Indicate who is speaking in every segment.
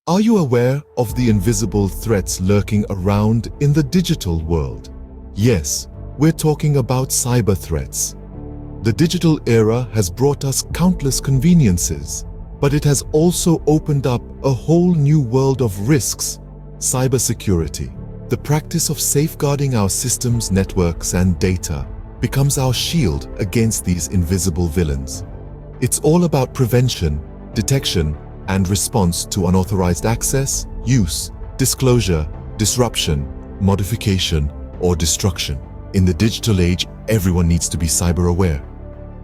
Speaker 1: Are you aware of the invisible threats lurking around in the digital world? Yes, we're talking about cyber threats. The digital era has brought us countless conveniences, but it has also opened up a whole new world of risks. Cybersecurity, the practice of safeguarding our systems, networks, and data, becomes our shield against these invisible villains. It's all about prevention, detection, and response to unauthorized access, use, disclosure, disruption, modification, or destruction. In the digital age, everyone needs to be cyber aware.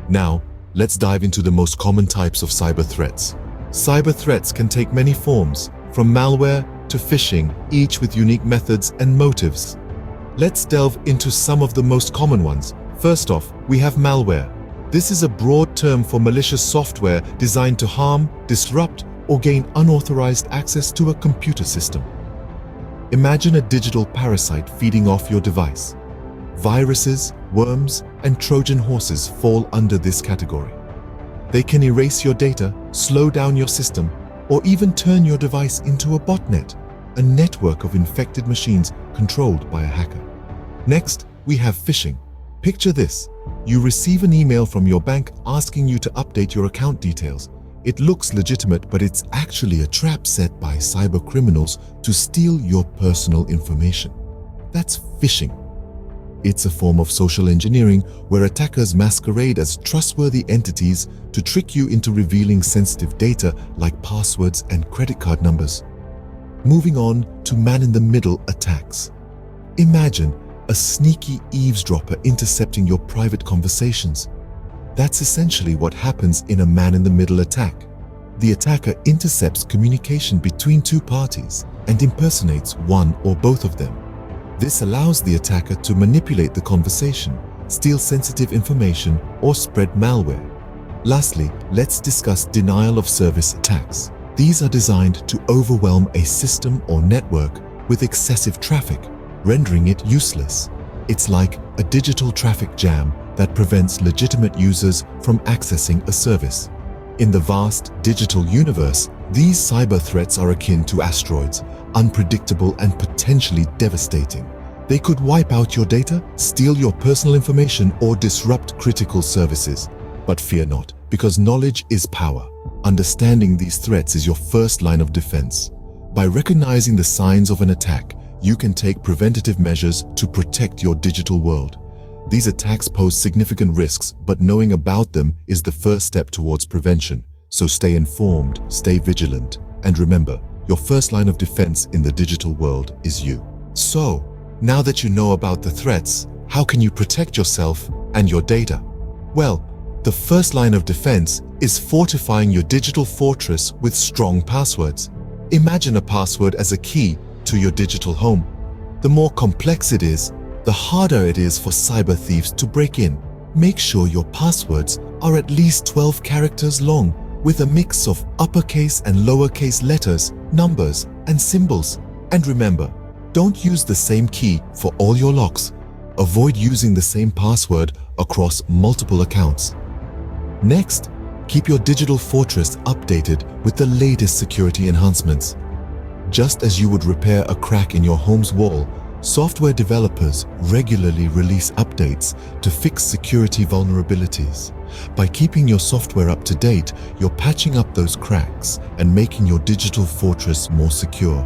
Speaker 1: Now, let's dive into the most common types of cyber threats. Cyber threats can take many forms, from malware to phishing, each with unique methods and motives. Let's delve into some of the most common ones. First off, we have malware. This is a broad term for malicious software designed to harm, disrupt, or gain unauthorized access to a computer system. Imagine a digital parasite feeding off your device. Viruses, worms, and Trojan horses fall under this category. They can erase your data, slow down your system, or even turn your device into a botnet, a network of infected machines controlled by a hacker. Next, we have phishing. Picture this. You receive an email from your bank asking you to update your account details. It looks legitimate, but it's actually a trap set by cyber criminals to steal your personal information. That's phishing. It's a form of social engineering where attackers masquerade as trustworthy entities to trick you into revealing sensitive data like passwords and credit card numbers. Moving on to man-in-the-middle attacks. Imagine a sneaky eavesdropper intercepting your private conversations. That's essentially what happens in a man-in-the-middle attack. The attacker intercepts communication between two parties and impersonates one or both of them. This allows the attacker to manipulate the conversation, steal sensitive information, or spread malware. Lastly, let's discuss denial of service attacks. These are designed to overwhelm a system or network with excessive traffic, rendering it useless. It's like a digital traffic jam that prevents legitimate users from accessing a service. In the vast digital universe, these cyber threats are akin to asteroids, unpredictable and potentially devastating. They could wipe out your data, steal your personal information, or disrupt critical services. But fear not, because knowledge is power. Understanding these threats is your first line of defense. By recognizing the signs of an attack, you can take preventative measures to protect your digital world. These attacks pose significant risks, but knowing about them is the first step towards prevention. So stay informed, stay vigilant, and remember, your first line of defense in the digital world is you. So, now that you know about the threats, how can you protect yourself and your data? Well, the first line of defense is fortifying your digital fortress with strong passwords. Imagine a password as a key to your digital home. The more complex it is, the harder it is for cyber thieves to break in. Make sure your passwords are at least 12 characters long, with a mix of uppercase and lowercase letters, numbers, and symbols. And remember, don't use the same key for all your locks. Avoid using the same password across multiple accounts. Next, keep your digital fortress updated with the latest security enhancements. Just as you would repair a crack in your home's wall, software developers regularly release updates to fix security vulnerabilities. By keeping your software up to date, you're patching up those cracks and making your digital fortress more secure.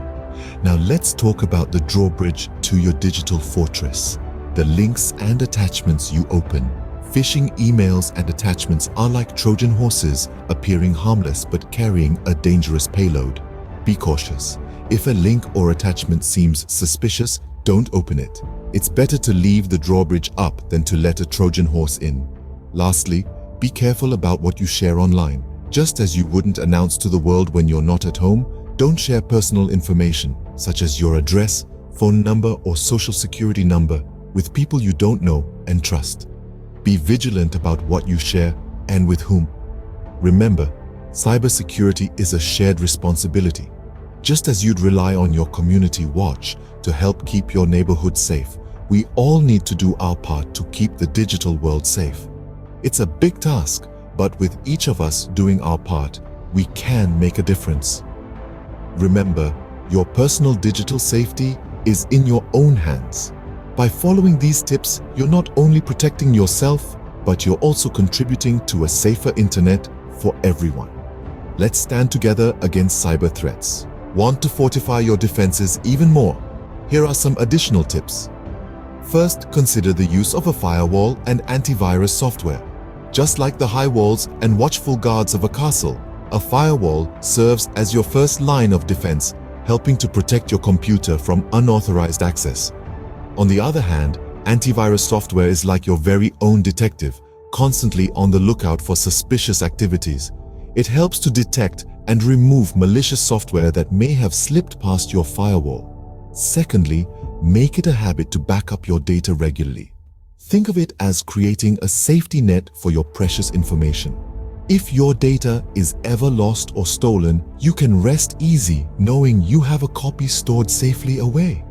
Speaker 1: Now let's talk about the drawbridge to your digital fortress: the links and attachments you open. Phishing emails and attachments are like Trojan horses, appearing harmless but carrying a dangerous payload. Be cautious. If a link or attachment seems suspicious, don't open it. It's better to leave the drawbridge up than to let a Trojan horse in. Lastly, be careful about what you share online. Just as you wouldn't announce to the world when you're not at home, don't share personal information, such as your address, phone number, or social security number, with people you don't know and trust. Be vigilant about what you share and with whom. Remember, cybersecurity is a shared responsibility. Just as you'd rely on your community watch to help keep your neighborhood safe, we all need to do our part to keep the digital world safe. It's a big task, but with each of us doing our part, we can make a difference. Remember, your personal digital safety is in your own hands. By following these tips, you're not only protecting yourself, but you're also contributing to a safer internet for everyone. Let's stand together against cyber threats. Want to fortify your defenses even more? Here are some additional tips. First, consider the use of a firewall and antivirus software. Just like the high walls and watchful guards of a castle, a firewall serves as your first line of defense, helping to protect your computer from unauthorized access. On the other hand, antivirus software is like your very own detective, constantly on the lookout for suspicious activities. It helps to detect and remove malicious software that may have slipped past your firewall. Secondly, make it a habit to back up your data regularly. Think of it as creating a safety net for your precious information. If your data is ever lost or stolen, you can rest easy knowing you have a copy stored safely away.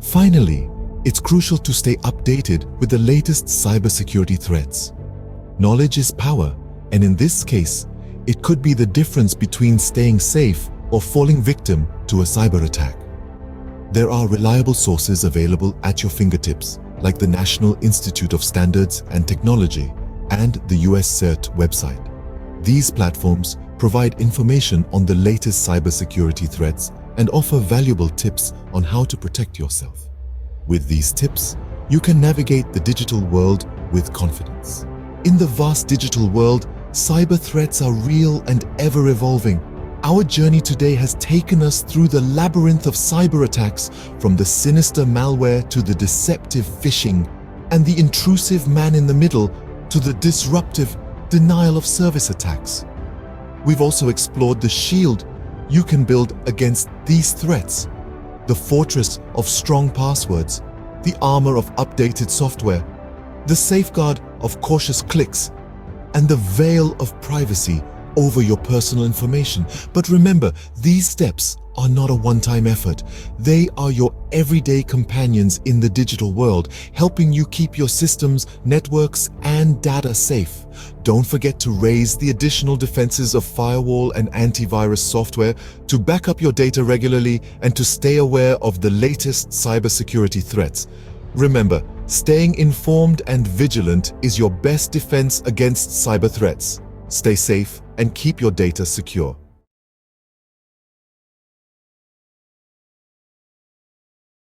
Speaker 1: Finally, it's crucial to stay updated with the latest cybersecurity threats. Knowledge is power, and in this case, it could be the difference between staying safe or falling victim to a cyber attack. There are reliable sources available at your fingertips, like the National Institute of Standards and Technology and the US CERT website. These platforms provide information on the latest cybersecurity threats and offer valuable tips on how to protect yourself. With these tips, you can navigate the digital world with confidence. In the vast digital world, cyber threats are real and ever-evolving. Our journey today has taken us through the labyrinth of cyber attacks, from the sinister malware to the deceptive phishing, and the intrusive man in the middle to the disruptive denial of service attacks. We've also explored the shield you can build against these threats, the fortress of strong passwords, the armor of updated software, the safeguard of cautious clicks, and the veil of privacy over your personal information. But remember, these steps are not a one-time effort. They are your everyday companions in the digital world, helping you keep your systems, networks, and data safe. Don't forget to raise the additional defenses of firewall and antivirus software to back up your data regularly and to stay aware of the latest cybersecurity threats. Remember, staying informed and vigilant is your best defense against cyber threats. Stay safe and keep your data secure.